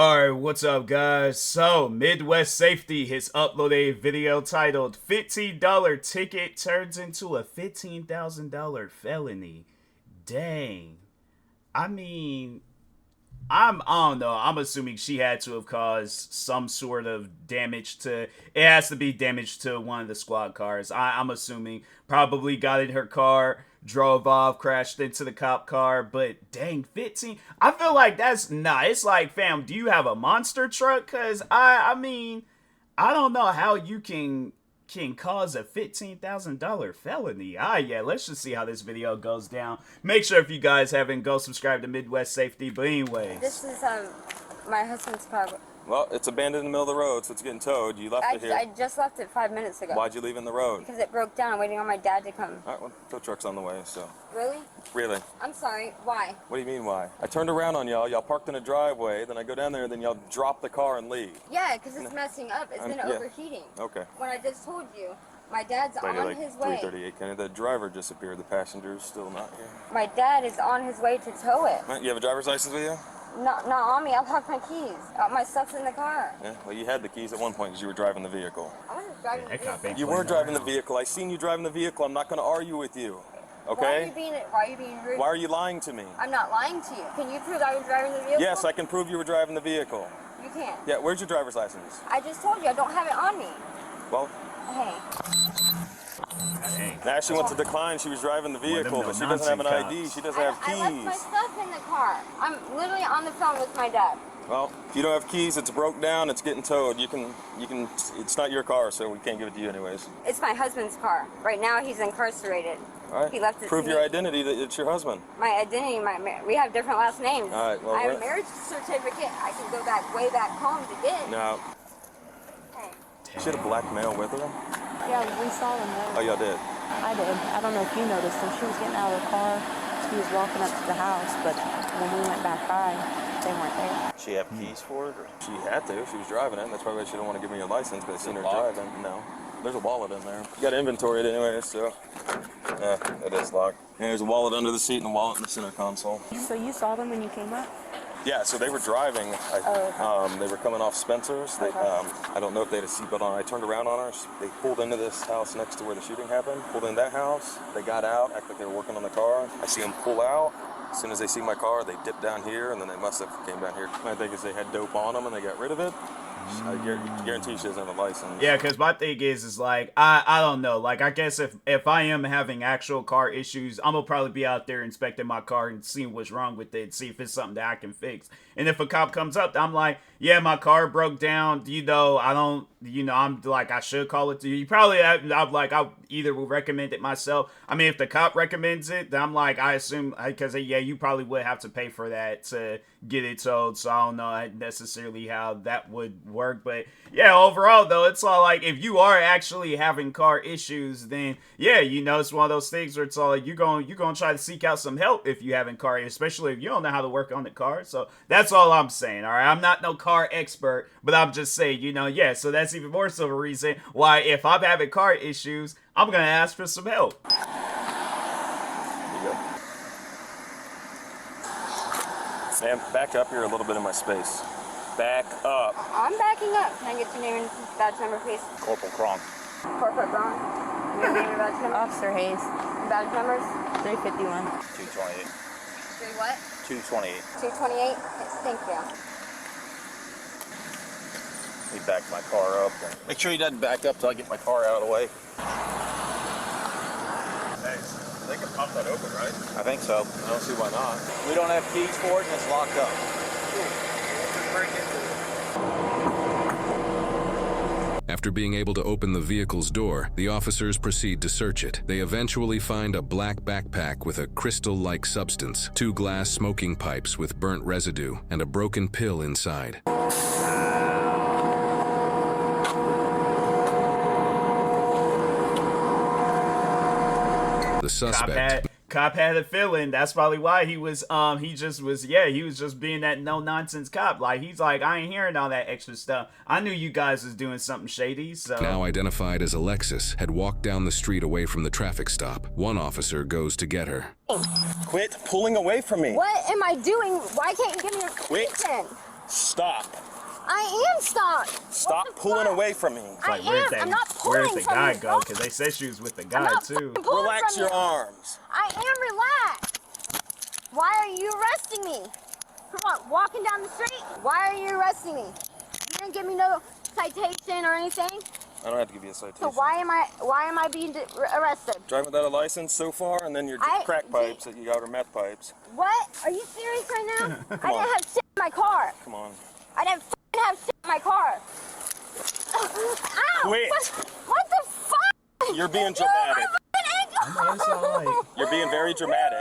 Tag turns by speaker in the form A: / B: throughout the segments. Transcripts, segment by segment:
A: Alright, what's up guys? So, Midwest Safety has uploaded a video titled $15 ticket turns into a $15,000 felony. Dang. I mean, I don't know. I'm assuming she had to have caused some sort of damage to, it has to be damage to one of the squad cars. I'm assuming probably got in her car, drove off, crashed into the cop car, but dang, 15, I feel like that's, nah, it's like, fam, do you have a monster truck? Cause I mean, I don't know how you can cause a $15,000 felony. Yeah, let's just see how this video goes down. Make sure if you guys haven't, go subscribe to Midwest Safety. But anyways,
B: this is my husband's car.
C: Well, it's abandoned in the middle of the road, so it's getting towed. You left it here.
B: I just left it 5 minutes ago.
C: Why'd you leave it in the road?
B: Because it broke down. I'm waiting on my dad to come.
C: All right, well, tow truck's on the way, so.
B: Really?
C: Really.
B: I'm sorry. Why?
C: What do you mean, why? I turned around on y'all. Y'all parked in a driveway. Then I go down there, then y'all drop the car and leave.
B: Yeah, because it's messing up. It's been overheating.
C: Okay.
B: When I just told you, my dad's on his way.
C: 3:38, Kenny. The driver disappeared. The passenger's still not here.
B: My dad is on his way to tow it.
C: Right, you have a driver's license with you?
B: Not on me. I'll lock my keys. My stuff's in the car.
C: Yeah, well, you had the keys at one point because you were driving the vehicle.
B: I wasn't driving the vehicle.
C: You were driving the vehicle. I seen you driving the vehicle. I'm not going to argue with you. Okay?
B: Why are you being rude?
C: Why are you lying to me?
B: I'm not lying to you. Can you prove I was driving the vehicle?
C: Yes, I can prove you were driving the vehicle.
B: You can't.
C: Yeah, where's your driver's license?
B: I just told you I don't have it on me.
C: Well,
B: hey.
C: Now she wants to decline. She was driving the vehicle, but she doesn't have an ID. She doesn't have keys.
B: I left my stuff in the car. I'm literally on the phone with my dad.
C: Well, if you don't have keys, it's broke down. It's getting towed. You can. It's not your car, so we can't give it to you anyways.
B: It's my husband's car. Right now, he's incarcerated.
C: All right.
B: He left it.
C: Prove your identity that it's your husband.
B: My identity. We have different last names.
C: All right. Well,
B: I have a marriage certificate. I can go back way back home to get.
C: No.
B: Hey.
C: She had a black male with her.
D: Yeah, we saw them there.
C: Oh, y'all did?
D: I did. I don't know if you noticed them. She was getting out of the car. She was walking up to the house, but when we went back by, they weren't there.
E: She have keys for it? Or?
C: She had to. She was driving it. That's probably why she didn't want to give me your license, but I seen her driving. No. There's a wallet in there. You got to inventory it anyway, so. Yeah, it is locked. And there's a wallet under the seat and a wallet in the center console.
D: So you saw them when you came up?
C: Yeah, so they were driving. They were coming off Spencer's. I don't know if they had a seatbelt on. I turned around on her. They pulled into this house next to where the shooting happened. Pulled in that house. They got out, acted like they were working on the car. I see them pull out. As soon as they see my car, they dip down here, and then they must have came down here. I think is they had dope on them, and they got rid of it. I guarantee she doesn't have a license.
A: Yeah, because my thing is like, I don't know. Like, I guess if I am having actual car issues, I'm going to probably be out there inspecting my car and seeing what's wrong with it, see if it's something that I can fix. And if a cop comes up, I'm like, yeah, my car broke down. I'm like, I should call it to you. You probably, I either will recommend it myself. I mean, if the cop recommends it, then I'm like, I assume, because, yeah, you probably would have to pay for that to get it towed. So I don't know necessarily how that would work. But yeah, overall, though, it's all like, if you are actually having car issues, then yeah, it's one of those things where it's all like, you're going to try to seek out some help if you having car, especially if you don't know how to work on the car. So that's all I'm saying. All right. I'm not no car expert, but I'm just saying, yeah, so that's even more so a reason why if I'm having car issues, I'm going to ask for some help.
C: There you go. Sam, back up here a little bit in my space. Back up.
B: I'm backing up. Can I get your name and badge number, please?
E: Corporal Kronk.
B: Corporal Kronk. Your name and badge number?
D: Officer Hayes.
B: Badge numbers?
D: 351.
E: 228.
B: 3 what?
E: 228.
B: 228? Yes, thank you.
E: He backed my car up. Make sure he doesn't back up till I get my car out of the way.
C: Thanks. They can pop that open, right?
E: I think so.
C: I don't see why not.
E: We don't have keys for it and it's locked up.
F: After being able to open the vehicle's door, the officers proceed to search it. They eventually find a black backpack with a crystal-like substance, 2 glass smoking pipes with burnt residue, and a broken pill inside. The suspect...
A: Cop had a feeling. That's probably why he was he was just being that no nonsense cop. Like, he's like, I ain't hearing all that extra stuff. I knew you guys was doing something shady. So
F: now identified as Alexis, had walked down the street away from the traffic stop. One officer goes to get her.
C: Quit pulling away from me.
B: What am I doing? Why can't you give me your keys then?
C: Stop.
B: I am stopped.
C: Stop pulling away from me.
A: Like,
B: I'm not pulling
A: where's the
B: from
A: guy
B: you.
A: go? Because they said she was with the
B: I'm
A: guy
B: not
A: too.
B: fucking pulling
C: Relax
B: from
C: your
B: you.
C: arms.
B: I am relaxed. Why are you arresting me? Come on, walking down the street. Why are you arresting me? You didn't give me no citation or anything.
C: I don't have to give you a citation.
B: So why am I being arrested?
C: Driving without a license so far, and then your crack pipes that you got are meth pipes.
B: What? Are you serious right now? I
C: on.
B: didn't have shit in my car.
C: Come on.
B: I didn't f***ing have shit in my car. Ow!
C: Quit.
B: What the fuck?
C: You're being
B: Dude,
C: dramatic.
B: my fucking ankle.
A: It's all right.
C: You're being very dramatic.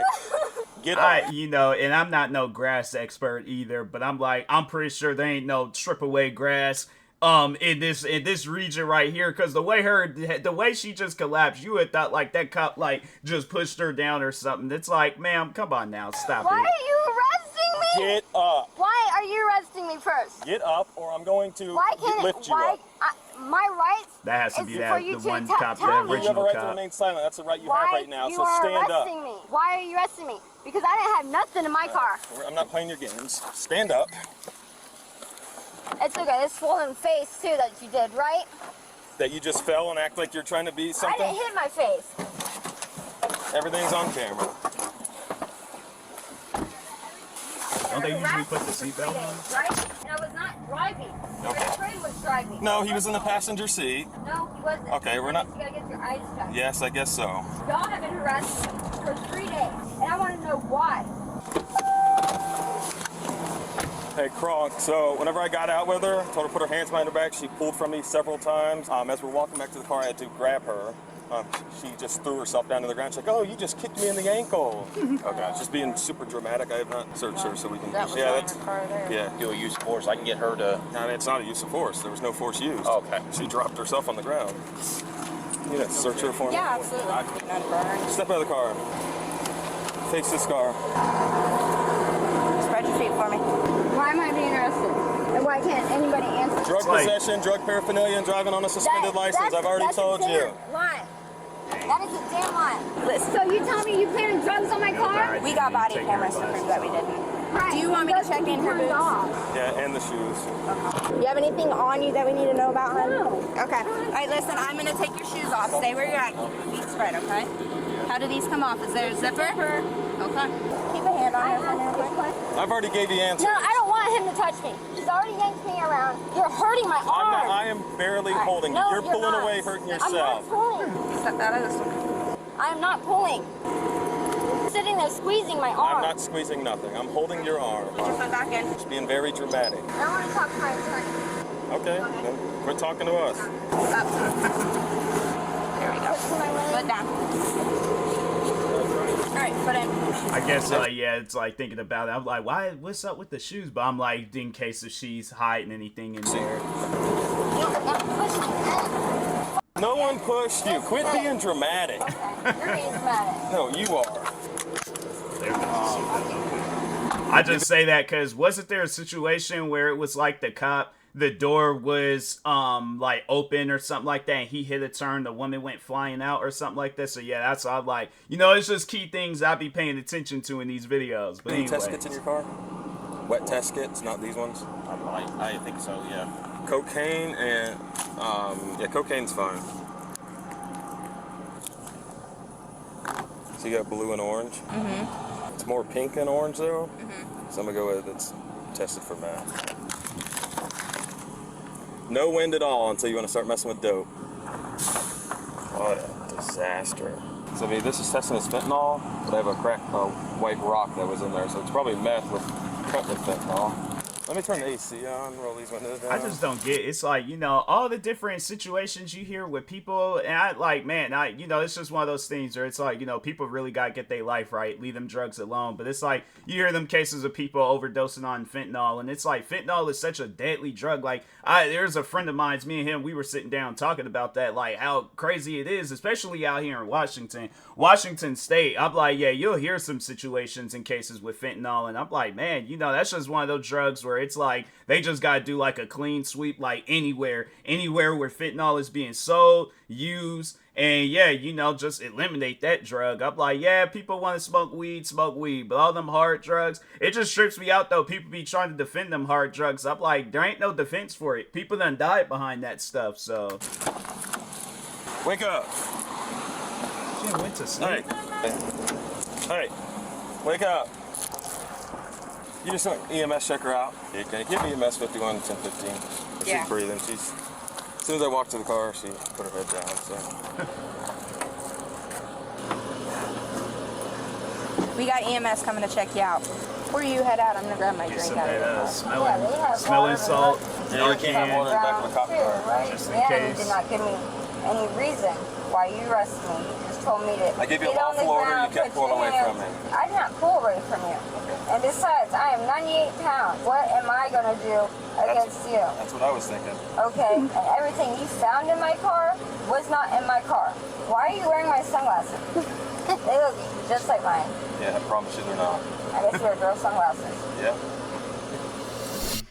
C: Get up.
A: You know, and I'm not no grass expert either, but I'm pretty sure there ain't no strip away grass in this region right here, because the way she just collapsed, you would thought like that cop like just pushed her down or something. It's like, ma'am, come on now, stop
B: Why
A: it.
B: are you arresting me?
C: Get up.
B: Why are you arresting me first?
C: Get up, or I'm going to
B: Why can't
C: lift you up.
B: My rights
A: That has to
B: is
A: be
B: for
A: that
B: you
A: the
B: to
A: one
B: tell
A: cop,
B: me.
A: the
C: You have a
A: original
C: right to
A: cop.
C: remain silent. That's the right you
B: Why
C: have right now.
B: you
C: So
B: are
C: stand up.
B: arresting me? Why are you arresting me? Because I didn't have nothing in my car.
C: I'm not playing your games. Stand up.
B: It's okay. It's swollen face too that you did, right?
C: That you just fell and act like you're trying to be
B: I
C: something.
B: didn't hit my face.
C: Everything's on camera.
A: Don't they usually put the seatbelt on?
B: Right? And I was not driving. My friend was driving.
C: No, he was in the passenger seat.
B: No, he wasn't.
C: Okay, we're not-
B: You gotta get your eyes checked.
C: Yes, I guess so.
B: Y'all have been harassing me for 3 days, and I want to know why.
C: Hey, Kronk, so whenever I got out with her, told her to put her hands behind her back, she pulled from me several times. As we're walking back to the car, I had to grab her. She just threw herself down to the ground. She's like, oh, you just kicked me in the ankle. Okay, just being super dramatic. I have not searched her so we can...
D: That was
C: yeah,
D: on
C: that's...
D: her car there.
C: Yeah.
E: Do a use of force. I can get her to.
C: I mean, it's not a use of force. There was no force used.
E: Okay.
C: She dropped herself on the ground. You know, search her for me.
D: Yeah, absolutely. None burn.
C: Step out of the car. Face this car.
D: Spread your feet for me.
B: Why am I being arrested? And why can't anybody answer?
C: Drug
A: like-
C: possession, drug paraphernalia, and driving on a suspended license. I've already
B: that's
C: told
B: a
C: you.
B: damn lie. That is a damn lie. So you tell me you planted drugs on my car?
D: We got body cameras to prove that we didn't.
B: Right.
D: Do you want me to check in her
B: Turned
D: boots?
B: off.
C: Yeah, and the shoes.
D: You have anything on you that we need to know about, hon?
B: No.
D: Okay. All right, listen, I'm going to take your shoes off. Stay where you're at. Feet spread, okay? How do these come off? Is there a zipper? Okay. Keep a hand on her for now, quick.
C: I've already gave you answers.
B: No, I don't want him to touch me. He's already yanked me around. You're hurting my arm.
C: I am barely holding you.
B: No,
C: You're pulling
B: not.
C: away, hurting
B: I'm not
C: yourself.
B: pulling.
D: Step out of this one.
B: I'm not pulling. Sitting there squeezing my arm.
C: I'm not squeezing nothing. I'm holding your arm.
D: Put your foot back in.
C: Just being very dramatic.
B: I want to talk to my attorney.
C: Okay, then quit talking to us.
D: Stop. There we go.
B: Put my leg.
D: Foot down. All right, foot in.
A: I guess, yeah, it's like thinking about it. I'm like, what's up with the shoes? But I'm like, in case if she's hiding anything in there.
C: No one pushed you. Quit being dramatic.
B: You're being dramatic.
C: No, you are.
A: I just say that because wasn't there a situation where it was like the door was like open or something like that, and he hit a turn, the woman went flying out or something like that. So yeah, that's what I'm like, it's just key things I'll be paying attention to in these videos. But
C: Any
A: anyway,
C: test kits in your car? Wet test kits, not these ones.
E: I think so. Yeah.
C: Cocaine and yeah, cocaine's fine. So you got blue and orange. Mm-hmm. It's more pink and orange though. Mm-hmm. So I'm gonna go with it's tested for meth. No wind at all until you want to start messing with dope. What a disaster. So I mean, this is testing as fentanyl, but I have a crack white rock that was in there, so it's probably meth cut with fentanyl. Let me turn the AC on, roll these windows down.
A: I just don't get it. It's like, all the different situations you hear with people, and I like, man, it's just one of those things where it's like, people really got to get their life right, leave them drugs alone. But it's like, you hear them cases of people overdosing on fentanyl, and it's like, fentanyl is such a deadly drug. Like, there's a friend of mine, me and him, we were sitting down talking about that, like, how crazy it is, especially out here in Washington State. I'm like, yeah, you'll hear some situations and cases with fentanyl, and I'm like, man, that's just one of those drugs where it's like they just gotta do like a clean sweep, like anywhere where fentanyl is being sold, used, and yeah, you know, just eliminate that drug. I'm like, yeah, people want to smoke weed, but all them hard drugs, it just trips me out though. People be trying to defend them hard drugs. I'm like, there ain't no defense for it. People done died behind that stuff, so.
C: Wake up.
A: She went to sleep.
C: Hey, wake up. You just want EMS check her out. You can give me EMS 51 1015.
D: Yeah.
C: She's breathing. As soon as I walked to the car, she put her head down. So.
D: We got EMS coming to check you out. Before you head out, I'm gonna grab my drink out of your car.
A: Smelling salt.
C: Yeah, you can't have water in the back of the cop car.
B: Just in case. You did not give me any reason why you arrested me. You just told me to
C: I gave you a
B: get on the
C: lawful order,
B: ground,
C: you kept
B: put your
C: pulling away
B: hands-
C: from me.
B: I did not pull away from you. And besides, I am 98 pounds. What am I going to do against you?
C: That's what I was thinking.
B: Okay, and everything you found in my car was not in my car. Why are you wearing my sunglasses? They look just like mine.
C: Yeah, I promise you they're not.
B: I guess they're girl sunglasses.
C: Yeah.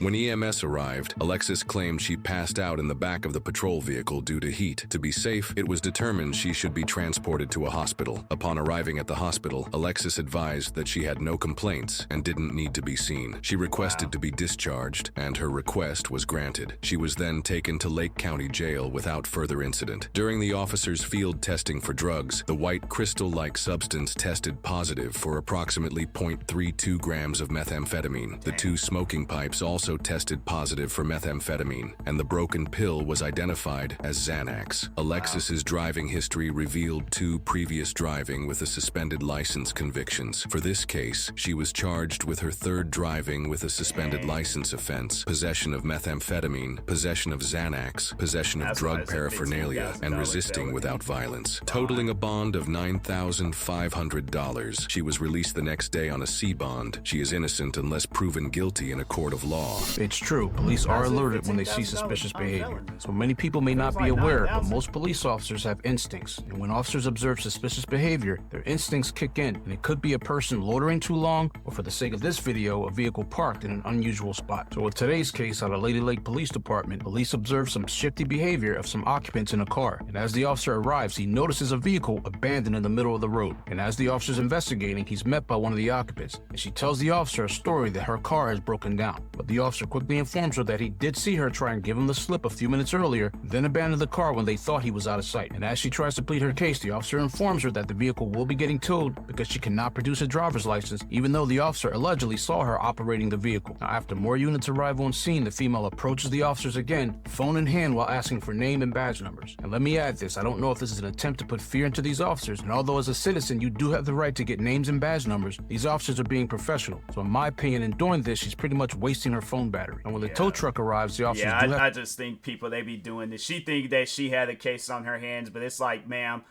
F: When EMS arrived, Alexis claimed she passed out in the back of the patrol vehicle due to heat. To be safe, it was determined she should be transported to a hospital. Upon arriving at the hospital, Alexis advised that she had no complaints and didn't need to be seen. She requested to be discharged, and her request was granted. She was then taken to Lake County Jail without further incident. During the officers' field testing for drugs, the white crystal-like substance tested positive for approximately 0.32 grams of methamphetamine. The 2 smoking pipes also tested positive for methamphetamine, and the broken pill was identified as Xanax. Alexis's driving history revealed 2 previous driving with a suspended license convictions. For this case, she was charged with her 3rd driving with a suspended license offense, possession of methamphetamine, possession of Xanax, possession of drug paraphernalia, and resisting without violence. Totaling a bond of $9,500, she was released the next day on a C bond. She is innocent unless proven guilty in a court of law.
G: It's true. Police are alerted when they see suspicious behavior. So many people may not be aware, but most police officers have instincts. And when officers observe suspicious behavior, their instincts kick in. And it could be a person loitering too long, or for the sake of this video, a vehicle parked in an unusual spot. So with today's case out of Lady Lake Police Department, police observed some shifty behavior of some occupants in a car. And as the officer arrives, he notices a vehicle abandoned in the middle of the road. And as the officer's investigating, he's met by one of the occupants. And she tells the officer a story that her car has broken down. But the officer quickly informs her that he did see her try and give him the slip a few minutes earlier, then abandoned the car when they thought he was out of sight. And as she tries to plead her case, the officer informs her that the vehicle will be getting towed because she cannot produce a driver's license, even though the officer allegedly saw her operating the vehicle. Now, after more units arrive on scene, the female approaches the officers again, phone in hand, while asking for name and badge numbers. And let me add this, I don't know if this is an attempt to put fear into these officers, and although as a citizen you do have the right to get names and badge numbers, these officers are being professional. So in my opinion, in doing this, she's pretty much wasting her phone battery. And when the tow truck arrives, the officers
A: I just think people, they be doing this. She think that she had a case on her hands, but it's like, ma'am,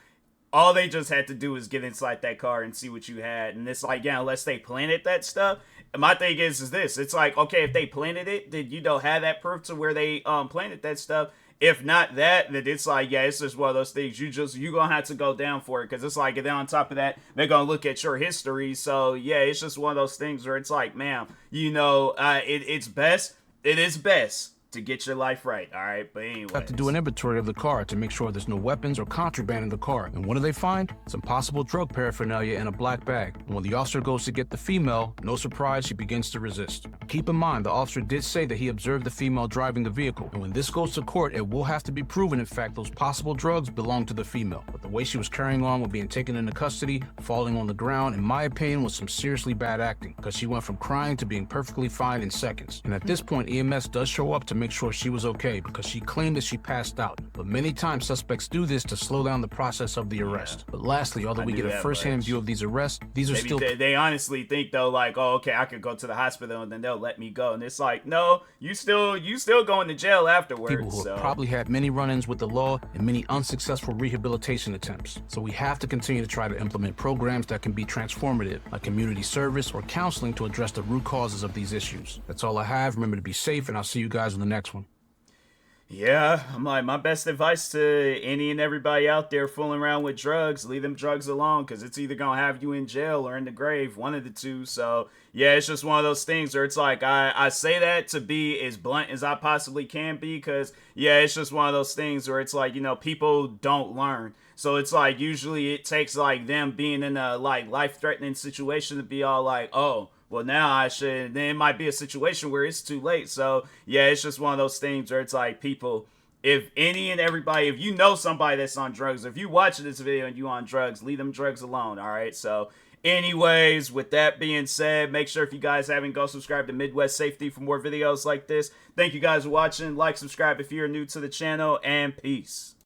A: all they just had to do is get inside that car and see what you had. And it's like, yeah, unless they planted that stuff. My thing is this. It's like, okay, if they planted it, did you know have that proof to where they planted that stuff? If not that, then it's like, yeah, it's just one of those things. You gonna have to go down for it, because it's like, and then on top of that, they're gonna look at your history. So yeah, it's just one of those things where it's like, ma'am, you know, it is best to get your life right, all right? But anyway,
G: have to do an inventory of the car to make sure there's no weapons or contraband in the car. And what do they find? Some possible drug paraphernalia in a black bag. And when the officer goes to get the female, no surprise, she begins to resist. Keep in mind, the officer did say that he observed the female driving the vehicle. And when this goes to court, it will have to be proven, in fact, those possible drugs belong to the female. But the way she was carrying on with being taken into custody, falling on the ground, in my opinion, was some seriously bad acting, because she went from crying to being perfectly fine in seconds. And at this point, EMS does show up to make sure she was okay, because she claimed that she passed out. But many times suspects do this to slow down the process of the arrest. But lastly, although we get a first-hand view of these arrests, these are
A: maybe
G: still...
A: They honestly think, though, like, oh, okay, I could go to the hospital and then they'll let me go. And it's like, no, you still going to jail afterwards.
G: People who have probably had many run-ins with the law and many unsuccessful rehabilitation attempts. So we have to continue to try to implement programs that can be transformative, like community service or counseling, to address the root causes of these issues. That's all I have. Remember to be safe, and I'll see you guys in the next one.
A: Yeah, I'm like, my best advice to any and everybody out there fooling around with drugs, leave them drugs alone, because it's either going to have you in jail or in the grave, one of the two. So, yeah, it's just one of those things where it's like, I say that to be as blunt as I possibly can be, because, yeah, it's just one of those things where it's like, you know, people don't learn. So it's like, usually it takes like them being in a like life-threatening situation to be all like, oh, well, now I should. Then it might be a situation where it's too late. So, yeah, it's just one of those things where it's like, people, if any and everybody, if you know somebody that's on drugs, if you watching this video and you on drugs, leave them drugs alone, all right? So, anyways, with that being said, make sure if you guys haven't, go subscribe to Midwest Safety for more videos like this. Thank you guys for watching. Like, subscribe if you're new to the channel, and peace.